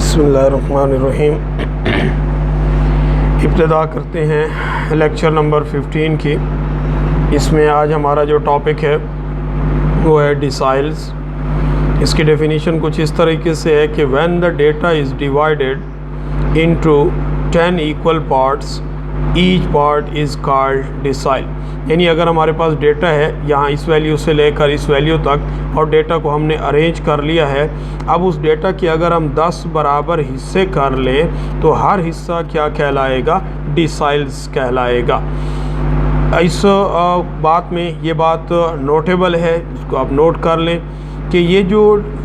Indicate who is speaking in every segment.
Speaker 1: बिस्मिल्लाहिर्रहमानिर्रहीम। इब्तिदा करते हैं लेक्चर नंबर 15 की। इसमें आज हमारा जो टॉपिक है वो है डिसाइल्स। इसकी डेफिनेशन कुछ इस तरीके से है कि when the data is divided into 10 equal parts each part is called decile. यानी अगर हमारे पास डेटा है यहाँ इस वैल्यू से लेकर इस वैल्यू तक और डेटा को हमने अरेंज कर लिया है, अब उस डेटा के अगर हम 10 बराबर हिस्से कर लें तो हर हिस्सा क्या कहलाएगा? डिसाइल्स कहलाएगा। इस बात में ये बात नोटेबल है, इसको आप नोट कर लें कि ये जो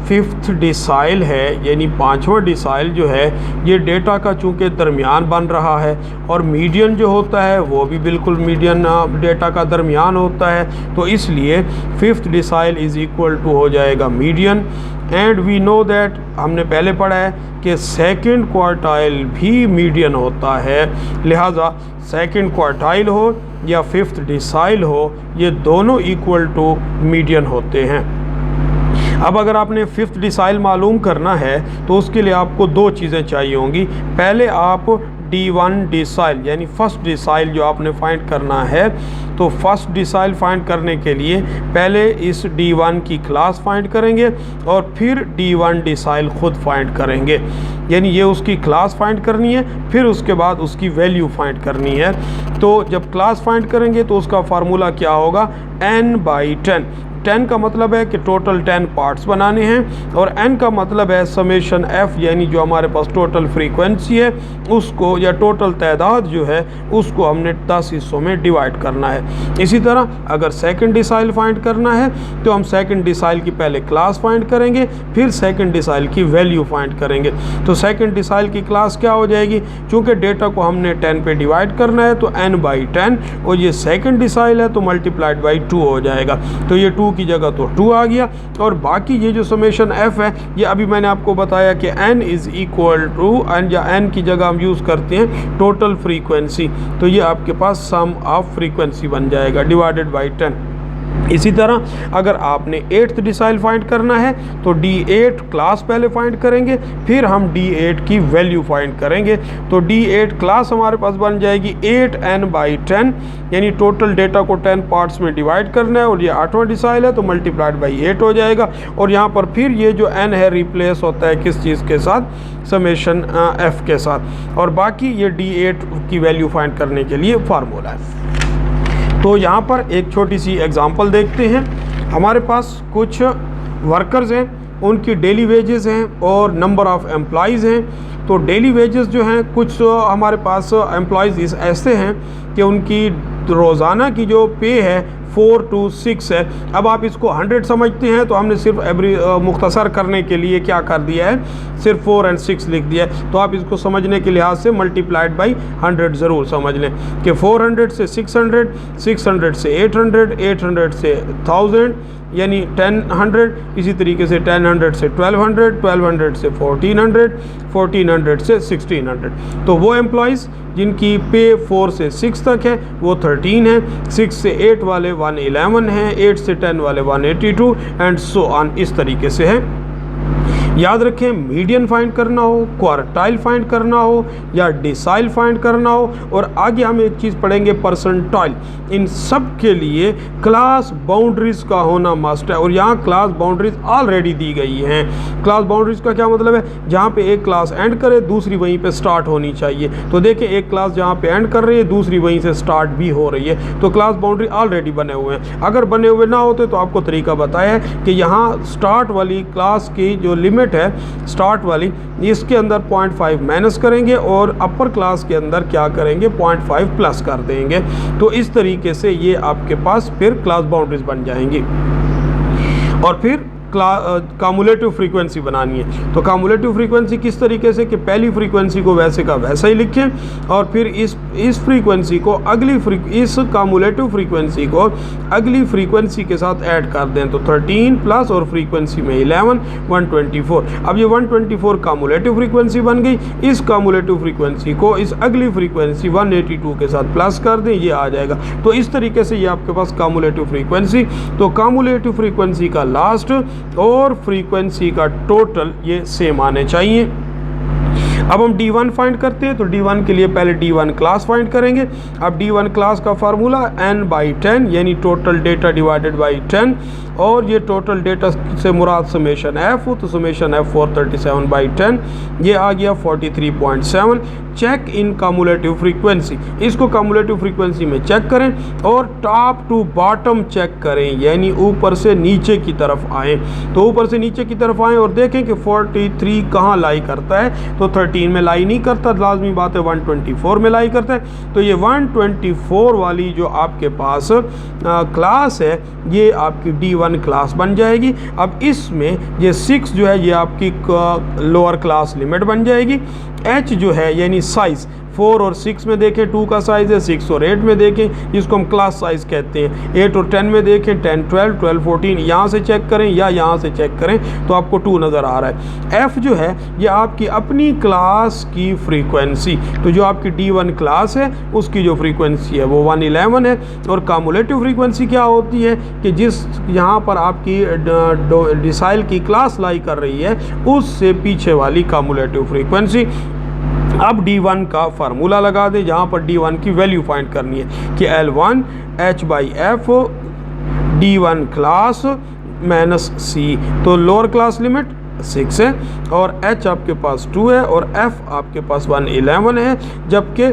Speaker 1: 5th डिसाइल है यानी 5वां डिसाइल जो है ये डेटा का चूँकि दरमियान बन रहा है और मीडियन जो होता है वो भी बिल्कुल मीडियन डेटा का दरमियान होता है, तो इसलिए 5th decile is equal to हो जाएगा median. And we know that, हमने पहले पढ़ा है कि सेकंड क्वार्टाइल भी मीडियन होता है, लिहाजा सेकंड क्वार्टाइल हो या 5th डिसाइल हो ये दोनों इक्वल टू मीडियन होते हैं। अब अगर आपने 5th डिसाइल मालूम करना है तो उसके लिए आपको दो चीज़ें चाहिए होंगी। पहले आप D1 डिसाइल यानी फर्स्ट डिसाइल जो आपने फाइंड करना है, तो फर्स्ट डिसाइल फाइंड करने के लिए पहले इस D1 की क्लास फाइंड करेंगे और फिर D1 डिसाइल खुद फाइंड करेंगे। यानी ये उसकी क्लास फाइंड करनी है, फिर उसके बाद उसकी वैल्यू फाइंड करनी है। तो जब क्लास फाइंड करेंगे तो उसका फार्मूला क्या होगा? n/10। 10 का मतलब है कि टोटल 10 पार्ट्स बनाने हैं और n का मतलब है समेशन f यानी जो हमारे पास टोटल फ्रीक्वेंसी है उसको या टोटल तादाद जो है उसको हमने 10 हिस्सों में डिवाइड करना है। इसी तरह अगर सेकंड डिसाइल फाइंड करना है तो हम सेकंड डिसाइल की पहले क्लास फाइंड करेंगे, फिर सेकंड डिसाइल की वैल्यू फाइंड करेंगे। तो सेकंड डिसाइल की क्लास क्या हो जाएगी? चूँकि डेटा को हमने 10 पे डिवाइड करना है तो n/10 और ये सेकंड डिसाइल है तो मल्टीप्लाइड बाई 2 हो जाएगा। तो ये 2 की जगह तो 2 आ गया और बाकी ये जो समेशन f है ये अभी मैंने आपको बताया कि n is equal to n, या n की जगह हम यूज़ करते हैं टोटल फ्रीक्वेंसी, तो ये आपके पास सम ऑफ फ्रीक्वेंसी बन जाएगा डिवाइडेड बाई 10। इसी तरह अगर आपने 8th डिसाइल फाइंड करना है तो D8 क्लास पहले फाइंड करेंगे, फिर हम D8 की वैल्यू फाइंड करेंगे। तो D8 क्लास हमारे पास बन जाएगी 8n/10 यानी टोटल डेटा को 10 पार्ट्स में डिवाइड करना है और ये 8वां डिसाइल है तो मल्टीप्लाइड बाई 8 हो जाएगा। और यहाँ पर फिर ये जो n है रिप्लेस होता है किस चीज़ के साथ? समेशन f के साथ। और बाकी ये D8 की वैल्यू फाइंड करने के लिए फार्मूला है। तो यहाँ पर एक छोटी सी एग्जांपल देखते हैं। हमारे पास कुछ वर्कर्स हैं, उनकी डेली वेजेस हैं और नंबर ऑफ़ एम्प्लॉइज़ हैं। तो डेली वेजेस जो हैं कुछ हमारे पास एम्प्लॉइज़ ऐसे हैं कि उनकी रोज़ाना की जो पे है 4 to 6 है। अब आप इसको 100 समझते हैं तो हमने सिर्फ मुख्तसर करने के लिए क्या कर दिया है, सिर्फ 4 और 6 लिख दिया है। तो आप इसको समझने के लिहाज से मल्टीप्लाइड बाई 100 ज़रूर समझ लें कि 400 से 600, 600 से 800, 800 से 1000 यानी 1000, इसी तरीके से 1000 से 1200, 1200 से 1400, 1400 से 1600। तो वो एम्प्लॉइज़ जिनकी पे 4 से 6 तक है वो 13 है, 6 से 8 वाले 111 हैं, 8 से 10 वाले 182 एंड सो ऑन, इस तरीके से है। याद रखें, मीडियन फाइंड करना हो, क्वार्टाइल फाइंड करना हो या डिसाइल फाइंड करना हो, और आगे हम एक चीज़ पढ़ेंगे परसेंटाइल, इन सब के लिए क्लास बाउंड्रीज का होना मस्ट है। और यहाँ क्लास बाउंड्रीज ऑलरेडी दी गई हैं। क्लास बाउंड्रीज का क्या मतलब है? जहाँ पे एक क्लास एंड करे दूसरी वहीं पे स्टार्ट होनी चाहिए। तो देखिए एक क्लास जहाँ पे एंड कर रही है दूसरी वहीं से स्टार्ट भी हो रही है, तो क्लास बाउंड्री ऑलरेडी बने हुए हैं। अगर बने हुए ना होते तो आपको तरीका बताया है कि यहाँ स्टार्ट वाली क्लास की जो लिमिट है स्टार्ट वाली, इसके अंदर 0.5 माइनस करेंगे और अपर क्लास के अंदर क्या करेंगे? 0.5 प्लस कर देंगे। तो इस तरीके से ये आपके पास फिर क्लास बाउंड्रीज बन जाएंगी। और फिर कामुलेटिव फ्रीक्वेंसी बनानी है। तो कामुलेटिव फ्रीक्वेंसी किस तरीके से कि पहली फ्रीक्वेंसी को वैसे का वैसा ही लिखें और फिर इस फ्रीक्वेंसी को इस कामुलेटिव फ्रीक्वेंसी को अगली फ्रीक्वेंसी के साथ ऐड कर दें। तो 13 प्लस और फ्रीक्वेंसी में 11, 124। अब ये 124 कामुलेटिव फ्रीक्वेंसी बन गई। इस कामुलेटिव फ्रीक्वेंसी को इस अगली फ्रीक्वेंसी 182 के साथ प्लस कर दें, ये आ जाएगा। तो इस तरीके से ये आपके पास कामुलेटिव फ्रीक्वेंसी, तो कामुलेटिव फ्रीक्वेंसी का लास्ट और फ्रीक्वेंसी का टोटल ये सेम आने चाहिए। अब हम D1 फाइंड करते हैं, तो D1 के लिए पहले D1 क्लास फाइंड करेंगे। अब D1 क्लास का फार्मूला n/10 यानी टोटल डेटा डिवाइडेड बाई 10, और ये टोटल डेटा से मुराद समेशन f, तो समेशन f 437/10 ये आ गया 43.7। चेक इन कम्युलेटिव फ्रीक्वेंसी, इसको कम्युलेटिव फ्रीक्वेंसी में चेक करें और टॉप टू बॉटम चेक करें, यानी ऊपर से नीचे की तरफ आएँ। तो ऊपर से नीचे की तरफ आएँ और देखें कि 43 कहाँ लाई करता है, तो 13 में लाई नहीं करता, लाजमी बात है 124 में लाई करता है। तो ये 124 वाली जो आपके पास क्लास है ये आपकी D1 क्लास बन जाएगी। अब इसमें ये 6 जो है ये आपकी लोअर क्लास लिमिट बन जाएगी। H जो है यानी साइज़ 4 और 6 में देखें 2 का साइज़ है, 6 और 8 में देखें जिसको हम क्लास साइज़ कहते हैं, 8 और 10 में देखें 10, 12, 12, 14 यहाँ से चेक करें या यहाँ से चेक करें तो आपको 2 नज़र आ रहा है। F जो है ये आपकी अपनी क्लास की फ्रीक्वेंसी, तो जो आपकी D1 क्लास है उसकी जो फ्रीक्वेंसी है वो 111 है। और कम्युलेटिव फ्रीक्वेंसी क्या होती है कि जिस यहाँ पर आपकी डिसाइल की क्लास लाई कर रही है उससे पीछे वाली कम्युलेटिव फ्रीक्वेंसी। अब D1 का फार्मूला लगा दें, जहाँ पर D1 की वैल्यू फाइंड करनी है कि L1 H/F D1 class minus C, तो लोअर क्लास लिमिट 6 है और H आपके पास 2 है और F आपके पास 111 है, जबकि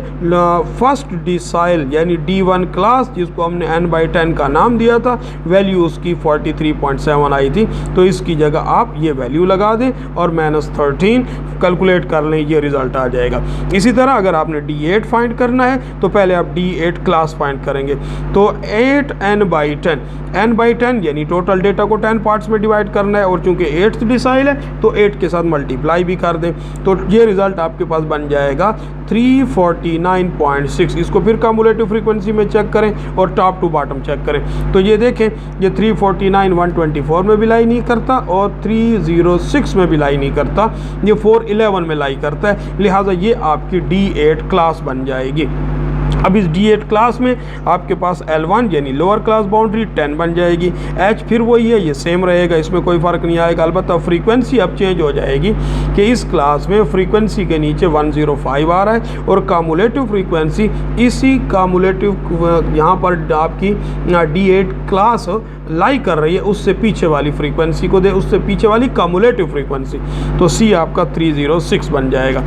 Speaker 1: फर्स्ट डिसाइल यानी D1 क्लास जिसको हमने n/10 का नाम दिया था वैल्यू उसकी 43.7 आई थी। तो इसकी जगह आप ये वैल्यू लगा दें और -13 कैलकुलेट कर लें, ये रिज़ल्ट आ जाएगा। इसी तरह अगर आपने D8 फाइंड करना है तो पहले आप D8 क्लास फाइंड करेंगे, तो 8 n/10 n/10 यानी टोटल डेटा को 10 पार्ट्स में डिवाइड करना है, और चूंकि 8th डिसाइल है तो 8 के साथ मल्टीप्लाई भी कर दें, तो ये रिज़ल्ट आपके पास बन जाएगा 349.6। इसको फिर कम्युलेटिव फ्रीक्वेंसी में चेक करें और टॉप टू बॉटम चेक करें, तो ये देखें ये 349 124 में भी लाई नहीं करता और 306 में भी लाई नहीं करता, ये 411 में लाई करता है, लिहाजा ये आपकी D8 क्लास बन जाएगी। अब इस D8 क्लास में आपके पास L1 यानी लोअर क्लास बाउंड्री 10 बन जाएगी। H फिर वही है, ये सेम रहेगा, इसमें कोई फ़र्क नहीं आएगा। अलबत्ता फ्रीक्वेंसी अब चेंज हो जाएगी कि इस क्लास में फ्रीक्वेंसी के नीचे 105 आ रहा है और कम्युलेटिव फ्रीक्वेंसी इसी कम्युलेटिव यहाँ पर आपकी D8 क्लास लाई कर रही है उससे पीछे वाली फ्रीक्वेंसी को दे, उससे पीछे वाली कम्युलेटिव फ्रीक्वेंसी, तो C आपका 306 बन जाएगा।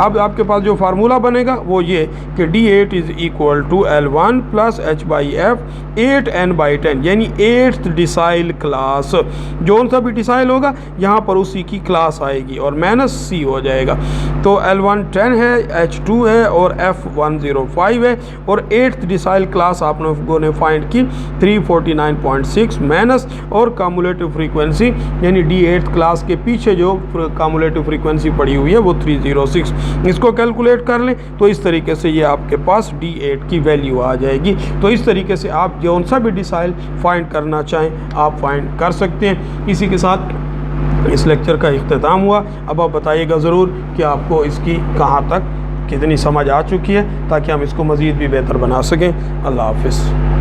Speaker 1: अब आपके पास जो फार्मूला बनेगा वो ये कि D8 is equal to L1 plus H/F 8n/10 यानी 8th डिसाइल क्लास, जो सा भी डिसाइल होगा यहाँ पर उसी की क्लास आएगी और माइनस C हो जाएगा। तो L1 10 है, H 2 है और F 105 है और 8th डिसाइल क्लास आप लोगों ने फाइंड की 349.6 माइनस और कम्युलेटिव फ्रीक्वेंसी यानी D8 क्लास के पीछे जो कम्युलेटिव फ्रीक्वेंसी पड़ी हुई है वो 306। इसको कैलकुलेट कर लें तो इस तरीके से ये आपके पास D8 की वैल्यू आ जाएगी। तो इस तरीके से आप जौन सा भी डिसाइल फाइंड करना चाहें आप फाइंड कर सकते हैं। इसी के साथ इस लेक्चर का इख्तिताम हुआ। अब आप बताइएगा ज़रूर कि आपको इसकी कहाँ तक कितनी समझ आ चुकी है ताकि हम इसको मज़ीद भी बेहतर बना सकें। अल्लाह हाफ़िज़।